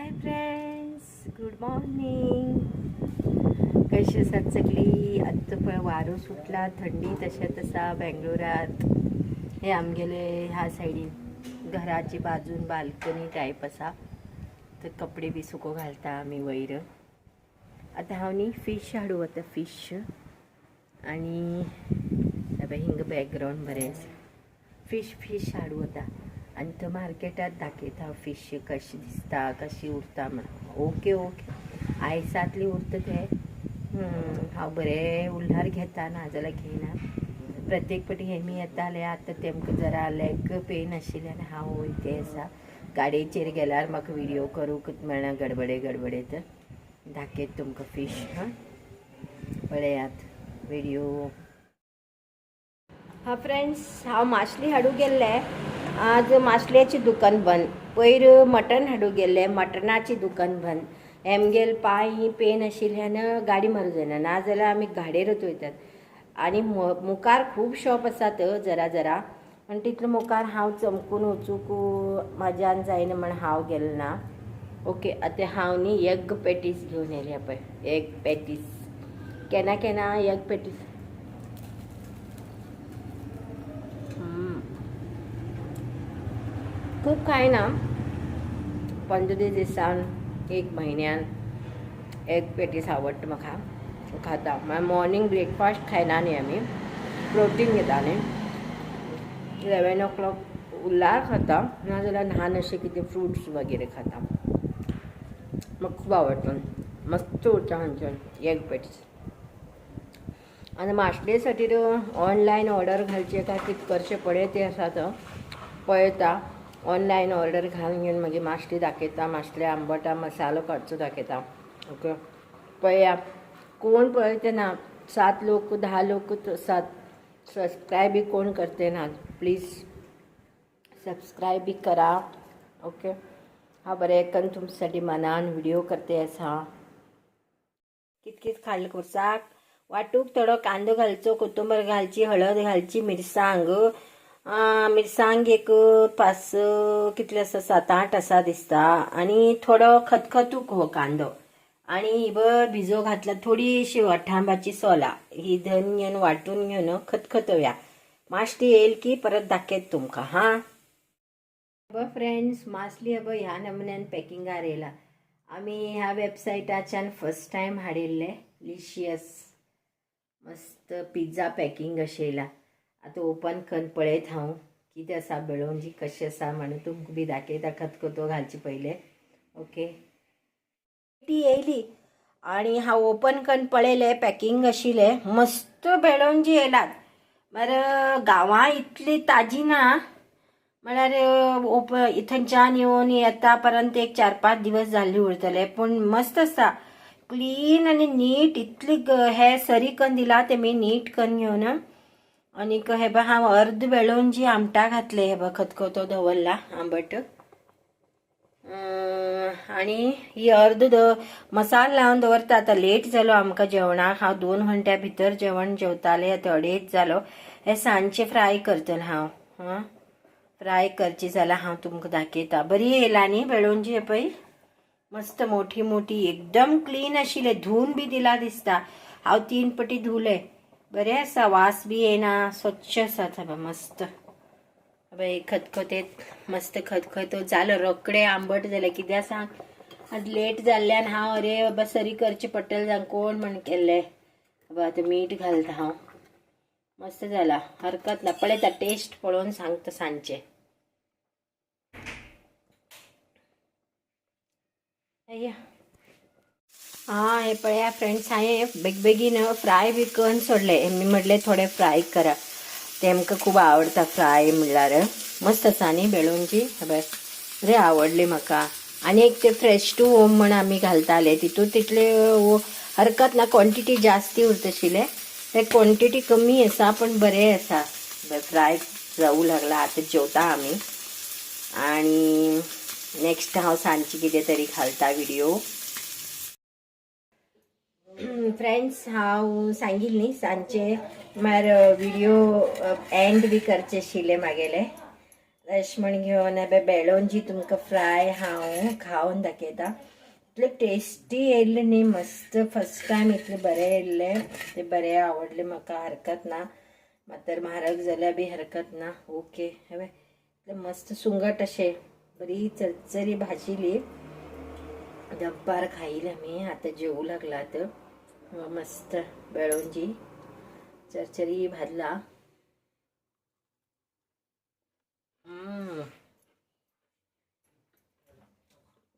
Hi friends, good morning. कशी आसात सगळी? आत्ता पळय वारो सुटला, थंडी तशा तसा बेंगलोरात. हे आमगेले ह्या सायडीन घराची बाजून बाल्कनी टायप असा, तर कपडे बी सुको घालता आमी वयर. आता हांव न्ही फिश हाडूं वता, फिश. आणि हिंग बॅकग्राऊंड बरें आसा. फिश हाडूं वता आणि तो मार्केटात दाखयता फिश कशी दिसता, कशी उरता म्हणून. ओके आयसातली उरता ते. हांव बरें उल्हार घेता, ना जाल्यार घेयना. प्रत्येक फावटी हेमी येताले, आतां तेमकां जरा लेग पेन आशिल्ले आनी हांव वयते आसा. गाडयेचेर गेल्यार म्हाका व्हिडियो करूंक मेळना गडबडे तर दाखयत तुमकां फिश. पळयात व्हिडिओ. हा फ्रेंड्स, हांव माशली हाडूं गेल्ले. आज माशल्याची दुकान बंद. पयर मटन हाडूं गेल्ले, मटनाची दुकान बंद. हेमगेल पांय पेन आशिल्ल्यान गाडी मारूं जायना, ना जाल्यार आमी गाडयेरूच वयतात. आनी मुखार खूब शॉप आसात जरा पण तितले मुखार हांव चमकून वचूंक म्हाज्यान जायना म्हण हांव गेलें ना. ओके, आतां हांव न्ही एग पॅटीस घेवन येयल्या. पळय एग पॅटीस केन्ना एग पॅटीस. खूब खायना, 15 दिसान एक म्हयन्यान एग पॅटीस आवडटा म्हाका, खाता. मॉर्निंग ब्रेकफास्ट खायना न्ही आमी, प्रोटीन घेता न्ही. 11 o'clock उरल्यार खाता, ना जाल्यार ल्हान अशें कितें फ्रुट्स वगैरे खाता. म्हाका खूब आवडटा, मस्त उरता हांगच्यान एग पॅटीस. आनी माशले साठी ऑनलायन ऑर्डर घालचे काय कितकरशे पळय ते आसात, पळयता. ऑनलायन ऑर्डर घालून घेवन मागीर माशली दाखयता, माशले आंबटा मसालो काडचो दाखयता. ओके, पळया. कोण पळयते ना, 7 लोक 10 लोक आसात. सब्सक्रायब बी कोण करते ना, प्लीज सब्सक्रायब बी करा. ओके, हांव बरें करून तुमच्यासाठी मनान व्हिडिओ करते आसा. कित खाल्लें कुरसाक वाटूक थोडो कांदो घालचो, कोथंबीर घालची, हळद घालची, मिरसांग एक 5 कितले आसा, 7-8 आसा दिसता. आनी थोडो खतखतूक हो कांदो. आनी हिबर भिजो घातला थोडीशी वठांबाची सोला. ही धन घेवन वाटून घेवन खतखतव्या. माशली येईल की परत दाखयत तुमकां. फ्रेंड्स, मासली ह्या नमुन्यान पॅकिंगार येयला. आमी ह्या वेबसायटाच्यान फर्स्ट टायम हाडिल्ले. लिशियस मस्त पिझ्झा पॅकिंग अशें येयला. आतां ओपन करून पळयत हांव कितें आसा, बेळोंजी कशी आसा म्हणून तुमकां बी दाखयता. खतखतो घालची पयले. ओके, ती येयली आनी हांव ओपन करून पळयलें. पॅकिंग आशिल्लें, मस्त बेळोंजी येयलात. म्हळ्यार गांवां इतली ताजी ना, म्हळ्यार थंयच्यान येवन येता पर्यंत एक 4-5 दिवस जाल्ले उरतले. पूण मस्त आसा, क्लीन आनी नीट. इतली हे सरी करून दिला तेमी, नीट करून घेवन. आनीक हे पळय, हांव अर्द बेळोंजी आमटा घातले. हे पळय खतखतो दवरला आंबट. आनी ही अर्द मसालो लावन दवरता. आतां लेट जालो आमकां जेवणाक. हांव 2 घंट्या भितर जेवण जेवतालें. आतां 2:30 जालो. हे सांजचे फ्राय करतलें हांव. फ्राय करची जाल्यार हांव तुमकां दाखयता. बरी येयला न्ही बेळोंजी. हे पळय मस्त मोठी एकदम क्लीन आशिल्ले. धुवन बी दिला दिसता. हांव 3 पटी धुले. बरें आसा, वास बी येना, स्वच्छ आसा. मस्त खतखतेत मस्त खतखतो जालो. रोकडे आंबट जाले. कित्याक सांग, आज लेट जाल्ल्यान हांव अरे बाबा सरी करची पडटलें जावन कोण म्हण केल्लें. आतां मीठ घालता हांव. मस्त जाला, हरकत ना. पळयता, टेस्ट पळोवन सांगता सांजचे. हे पळया फ्रेंड्स, हांवें बेगीन फ्राय बी करून सोडले. मी म्हटलें थोडे फ्राय करा, तेमकां खूब आवडटा फ्राय म्हणल्यार. मस्त आसा न्ही बेळोंजी. बरें आवडली म्हाका. आनी एक ते फ्रेश टू होम म्हण आमी घालताले, तितून तितले हरकत ना. क्वॉन्टिटी जास्ती उरतशिल्ले, ते क्वॉन्टिटी कमी आसा पण बरें आसा. फ्राय जावूं लागला. आतां जेवता आमी. आनी नेक्स्ट हांव सांजची कितें तरी घालता व्हिडिओ. फ्रेंड्स, हांव सांगिल्लें न्ही सांजचे म्हळ्यार व्हिडिओ एंड बी करचे आशिल्ले म्हागेले. लक्ष्मण घेवन हे बेळोंजी तुमकां फ्राय हांव खावन दाखयता. इतले टेस्टी येयल्ले न्ही, मस्त. फर्स्ट टायम इतले बरे येयल्ले, ते बरे आवडले म्हाका. हरकत ना, मातर म्हारग जाल्यार बी हरकत ना. ओके. हे मस्त सुंगट अशे बरी चरचरी भाजिली. दनपार खाईल आमी. आता जेवू लागलात. मस्त बेळोंजी चरचरी भाजला.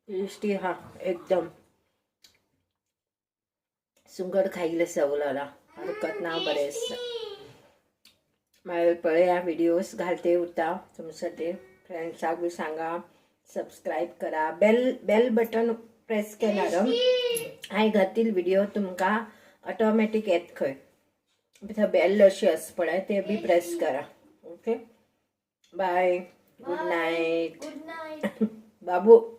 टेस्टी हा एकदम. सुंगट खायला सवलाला हरकत ना. बरेच मागीर पळया व्हिडिओज घालते उरता तुमच्यासाठी. फ्रेंड्साक बी सांगा, सबस्क्राईब करा, बेल बटन प्रेस केल्यार हांवें घातील व्हिडिओ तुमकां ऑटोमॅटीक येत खंय. थंय बेल अशी आसा पळय, ते बी प्रेस करा. ओके. बाय. Good night. बाबू.